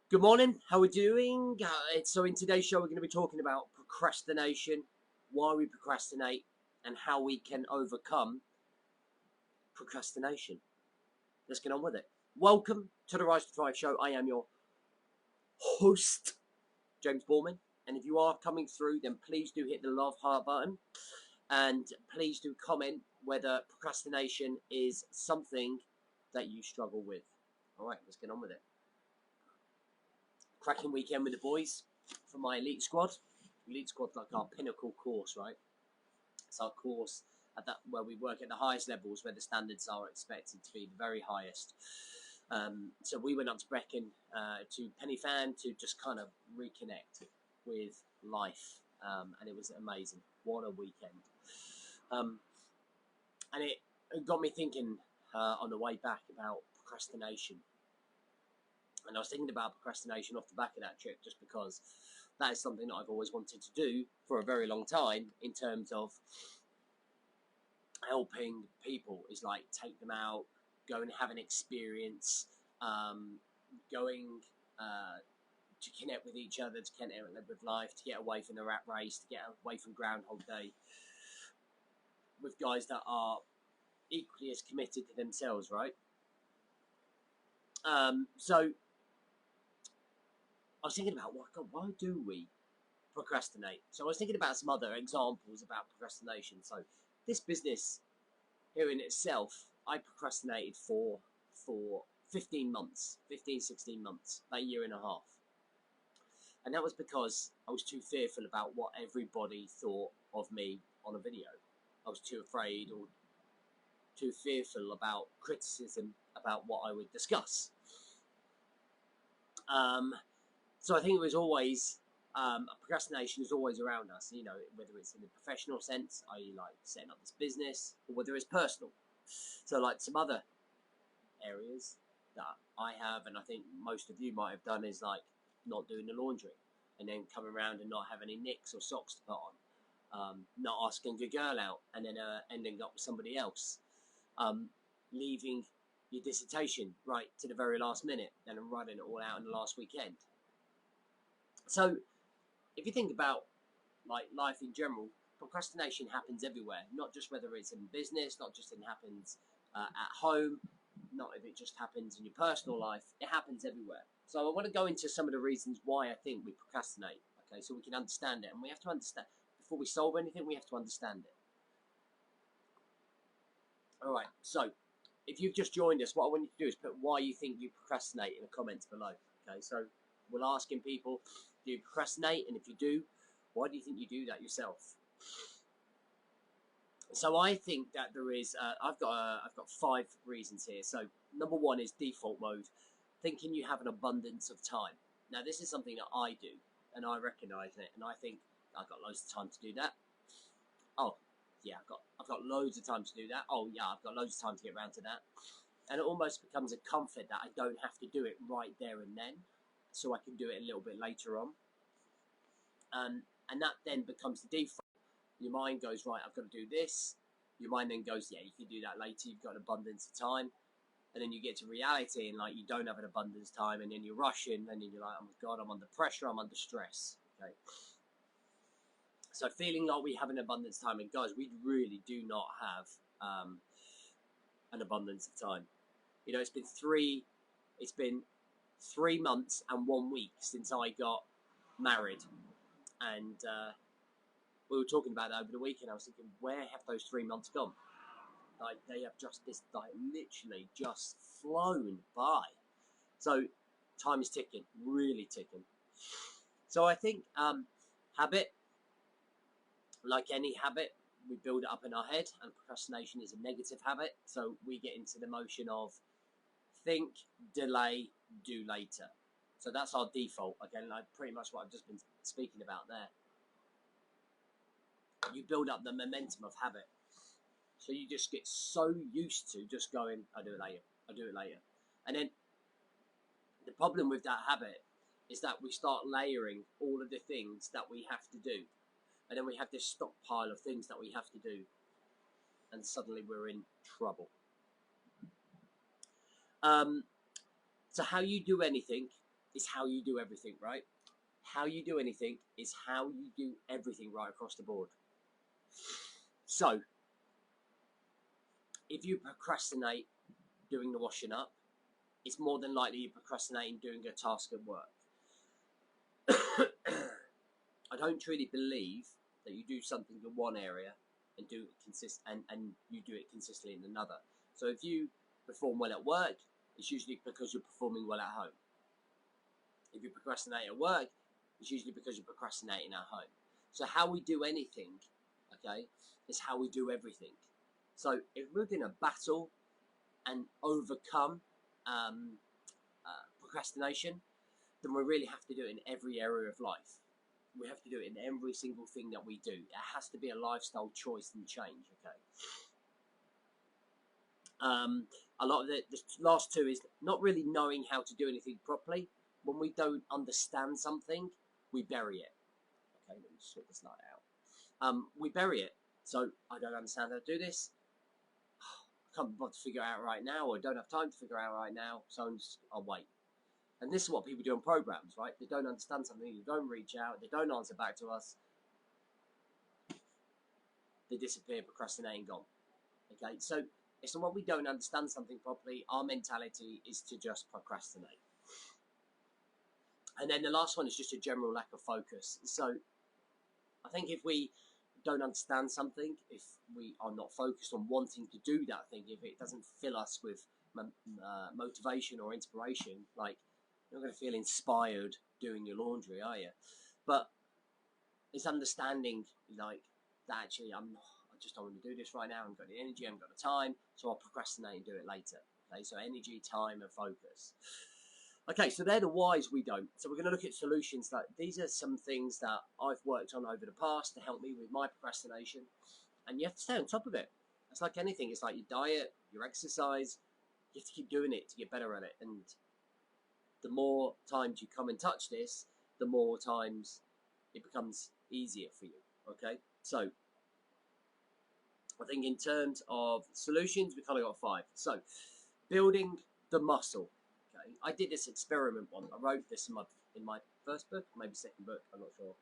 Good morning. How are we doing? So in today's show, we're going to be talking about procrastination, why we procrastinate, and how we can overcome procrastination. Let's get on with it. Welcome to the Rise to Thrive show. I am your host, James Borman. And if you are coming through, then please do hit the love heart button. And please do comment whether procrastination is something that you struggle with. All right, let's get on with it. Cracking weekend with the boys from my elite squad. Elite squad's like our Pinnacle Course, right? It's our course at that where we work at the highest levels, where the standards are expected to be the very highest. So we went up to Brecon, to Pennyfan, to just kind of reconnect with life, and it was amazing. What a weekend! And it got me thinking on the way back about procrastination. And I was thinking about procrastination off the back of that trip, just because that is something that I've always wanted to do for a very long time, in terms of helping people, is like take them out, go and have an experience, going to connect with each other, to connect with life, to get away from the rat race, to get away from Groundhog Day, with guys that are equally as committed to themselves, right? So I was thinking about, why do we procrastinate? So I was thinking about some other examples about procrastination. So this business here in itself, I procrastinated for 15 months, 15, 16 months, about a year and a half. And that was because I was too fearful about what everybody thought of me on a video. I was too afraid or too fearful about criticism about what I would discuss. So I think it was always, procrastination is always around us, you know, whether it's in the professional sense, i.e. like setting up this business, or whether it's personal. So like some other areas that I have, and I think most of you might have done, is like not doing the laundry, and then coming around and not having any nicks or socks to put on, not asking a girl out, and then ending up with somebody else, leaving your dissertation right to the very last minute, and writing it all out in the last weekend. So if you think about like life in general, procrastination happens everywhere, not just whether it's in business, not just it happens at home, not if it just happens in your personal life, it happens everywhere. So I want to go into some of the reasons why I think we procrastinate, okay, so we can understand it. And we have to understand, before we solve anything, we have to understand it. All right, so if you've just joined us, what I want you to do is put why you think you procrastinate in the comments below. Okay, so we're asking people, do you procrastinate? And if you do, why do you think you do that yourself? So I think that there is, I've got 5 reasons here. So number 1 is default mode, thinking you have an abundance of time. Now this is something that I do, and I recognise it, and I think I've got loads of time to do that. Oh yeah, I've got loads of time to do that. Oh yeah, I've got loads of time to get around to that. And it almost becomes a comfort that I don't have to do it right there and then, so I can do it a little bit later on. And that then becomes the default. Your mind goes, right, I've got to do this. Your mind then goes, yeah, you can do that later. You've got an abundance of time. And then you get to reality, and like you don't have an abundance of time, and then you're rushing, and then you're like, oh my God, I'm under pressure, I'm under stress. Okay. So feeling like we have an abundance of time, and guys, we really do not have an abundance of time. You know, it's been 3 months and 1 week since I got married, and we were talking about that over the weekend. I was thinking, where have those 3 months gone? Like they have just literally just flown by. So time is ticking, really ticking. So I think habit, like any habit, we build it up in our head, and procrastination is a negative habit. So we get into the motion of think, delay, do later. So that's our default. Again, like pretty much what I've just been speaking about there. You build up the momentum of habit. So you just get so used to just going, I'll do it later, I'll do it later. And then the problem with that habit is that we start layering all of the things that we have to do. And then we have this stockpile of things that we have to do. And suddenly we're in trouble. So how you do anything is how you do everything, right? How you do anything is how you do everything right across the board. So, if you procrastinate doing the washing up, it's more than likely you're procrastinating doing a task at work. I don't truly believe that you do something in one area and do it and you do it consistently in another. So if you perform well at work, it's usually because you're performing well at home. If you procrastinate at work, it's usually because you're procrastinating at home. So how we do anything, okay, is how we do everything. So if we're in a battle and overcome procrastination, then we really have to do it in every area of life. We have to do it in every single thing that we do. It has to be a lifestyle choice and change, okay? A lot of the last two is not really knowing how to do anything properly. When we don't understand something, we bury it. Okay, let me just sort this light out. We bury it. So I don't understand how to do this. I can't bother to figure it out right now, or I don't have time to figure it out right now, so I'll wait. And this is what people do on programs, right? They don't understand something, they don't reach out, they don't answer back to us. They disappear, procrastinating, gone. Okay, so it's when we don't understand something properly, our mentality is to just procrastinate. And then the last one is just a general lack of focus. So I think if we don't understand something, if we are not focused on wanting to do that thing, if it doesn't fill us with motivation or inspiration, like, you're not going to feel inspired doing your laundry, are you? But it's understanding, like, that actually I just don't want to do this right now. I haven't got the energy, I haven't got the time, so I'll procrastinate and do it later. Okay, so energy, time, and focus. Okay, so they're the whys we don't. So we're going to look at solutions. That these are some things that I've worked on over the past to help me with my procrastination, and you have to stay on top of it. It's like anything. It's like your diet, your exercise. You have to keep doing it to get better at it, and the more times you come and touch this, the more times it becomes easier for you, okay? So, I think in terms of solutions, we kind of got 5. So, building the muscle, okay? I did this experiment once. I wrote this in my first book, maybe second book, I'm not sure.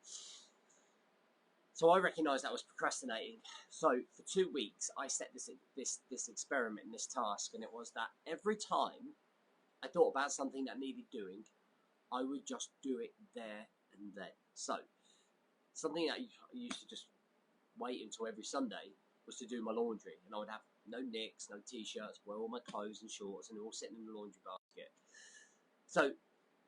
So, I recognised I was procrastinating. So, for 2 weeks, I set this experiment, this task, and it was that every time I thought about something that needed doing, I would just do it there and then. So, something that I used to just wait until every Sunday was to do my laundry, and I would have no nicks, no t-shirts, wear all my clothes and shorts, and they're all sitting in the laundry basket. So,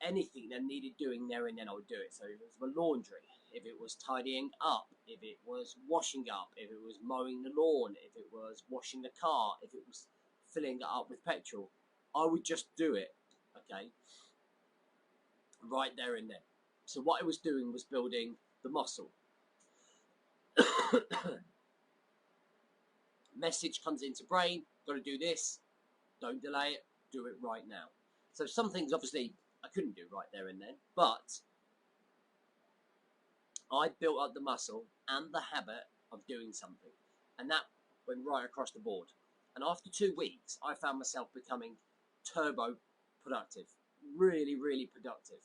anything that needed doing there and then, I would do it. So, if it was my laundry, if it was tidying up, if it was washing up, if it was mowing the lawn, if it was washing the car, if it was filling it up with petrol, I would just do it, okay, right there and then. So what I was doing was building the muscle. Message comes into brain, got to do this, don't delay it, do it right now. So some things obviously I couldn't do right there and then, but I built up the muscle and the habit of doing something, and that went right across the board. And after 2 weeks, I found myself becoming turbo productive, really, really productive,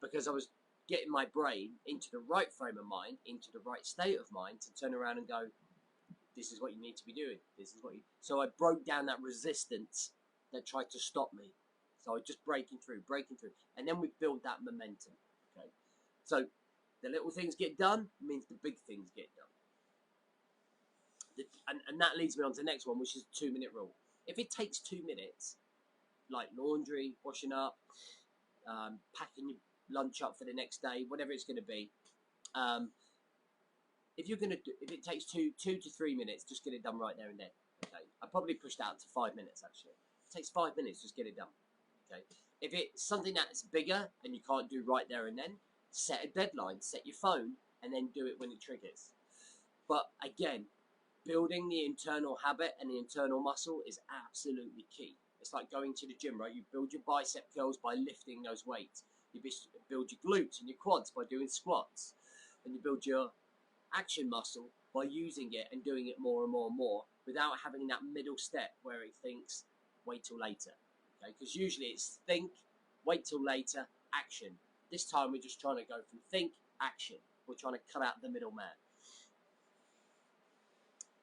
because I was getting my brain into the right frame of mind, into the right state of mind to turn around and go, this is what you need to be doing. This is what you. So I broke down that resistance that tried to stop me. So I was just breaking through, and then we build that momentum. Okay, so the little things get done means the big things get done. And that leads me on to the next one, which is the 2-minute rule. If it takes 2 minutes, like laundry, washing up, packing your lunch up for the next day, whatever it's going to be, if it takes two to 3 minutes, just get it done right there and then. Okay, I probably pushed out to 5 minutes actually. It takes 5 minutes, just get it done. Okay, if it's something that's bigger and you can't do right there and then, set a deadline, set your phone, and then do it when it triggers. But again, building the internal habit and the internal muscle is absolutely key. It's like going to the gym, right? You build your bicep curls by lifting those weights. You build your glutes and your quads by doing squats. And you build your action muscle by using it and doing it more and more and more without having that middle step where it thinks, wait till later. Okay? Because usually it's think, wait till later, action. This time we're just trying to go from think, action. We're trying to cut out the middleman.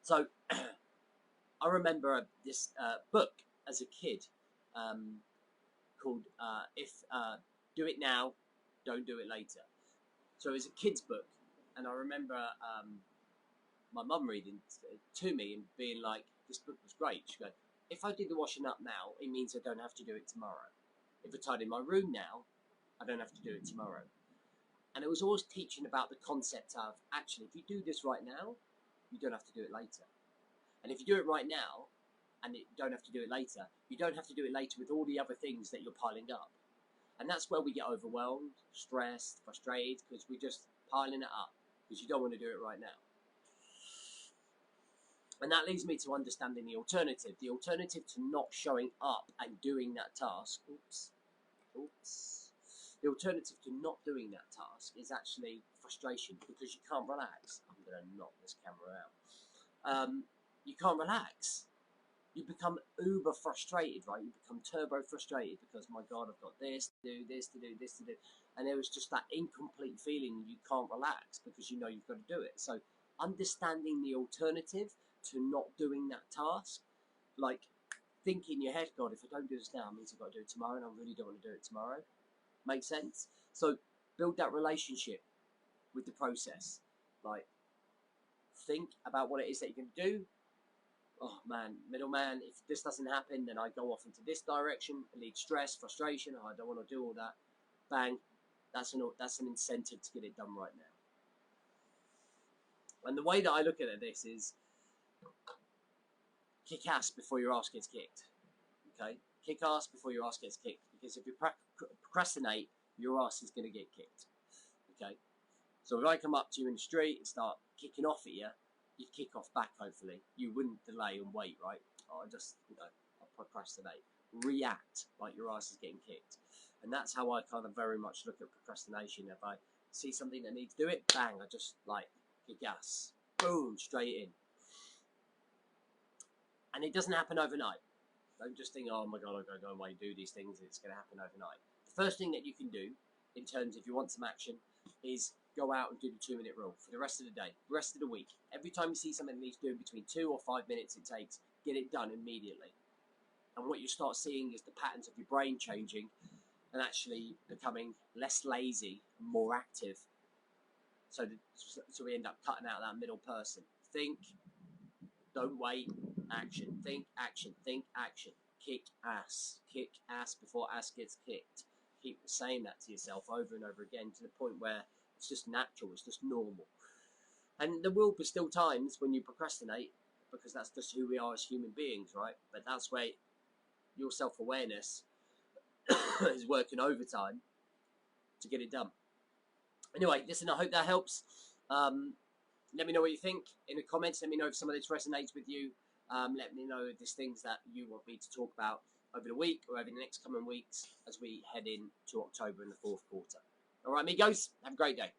So I remember this book as a kid called Do It Now, Don't Do It Later. So it was a kid's book, and I remember my mum reading to me and being like, this book was great. She goes, if I do the washing up now, it means I don't have to do it tomorrow. If I tidy my room now, I don't have to do it tomorrow. And it was always teaching about the concept of, actually, if you do this right now, you don't have to do it later. And if you do it right now, and you don't have to do it later, you don't have to do it later with all the other things that you're piling up. And that's where we get overwhelmed, stressed, frustrated, because we're just piling it up, because you don't want to do it right now. And that leads me to understanding the alternative. The alternative to not showing up and doing that task, the alternative to not doing that task is actually frustration, because you can't relax. I'm going to knock this camera out. You can't relax. You become uber frustrated, right? You become turbo frustrated because, my God, I've got this to do, this to do, this to do. And there was just that incomplete feeling you can't relax because you know you've got to do it. So understanding the alternative to not doing that task, like think in your head, God, if I don't do this now, it means I've got to do it tomorrow, and I really don't want to do it tomorrow. Make sense? So build that relationship with the process. Like, think about what it is that you can do. Oh man, middleman, if this doesn't happen, then I go off into this direction. It leads stress, frustration. Oh, I don't want to do all that. Bang. That's an incentive to get it done right now. And the way that I look at this is kick ass before your ass gets kicked. Okay? Kick ass before your ass gets kicked. Because if you procrastinate, your ass is going to get kicked. Okay? So if I come up to you in the street and start kicking off at you, you'd kick off back, hopefully. You wouldn't delay and wait, right? Oh, I'll procrastinate. React like your ass is getting kicked. And that's how I kind of very much look at procrastination. If I see something that needs to do it, bang, I just kick ass. Boom, straight in. And it doesn't happen overnight. Don't just think, oh my God, I've got to go away and do these things. It's going to happen overnight. The first thing that you can do, in terms if you want some action, is go out and do the 2-minute rule for the rest of the day, the rest of the week. Every time you see something that needs doing, between 2 or 5 minutes it takes, get it done immediately. And what you start seeing is the patterns of your brain changing and actually becoming less lazy and more active. So we end up cutting out that middle person. Think, don't wait, action. Think, action. Think, action. Kick ass. Kick ass before ass gets kicked. Keep saying that to yourself over and over again to the point where it's just natural, it's just normal. And there will be still times when you procrastinate, because that's just who we are as human beings, right? But that's where your self-awareness is working overtime to get it done. Anyway, listen, I hope that helps. Let me know what you think in the comments. Let me know if some of this resonates with you. Let me know if there's things that you want me to talk about over the week or over the next coming weeks as we head into October in the 4th quarter. All right, amigos, have a great day.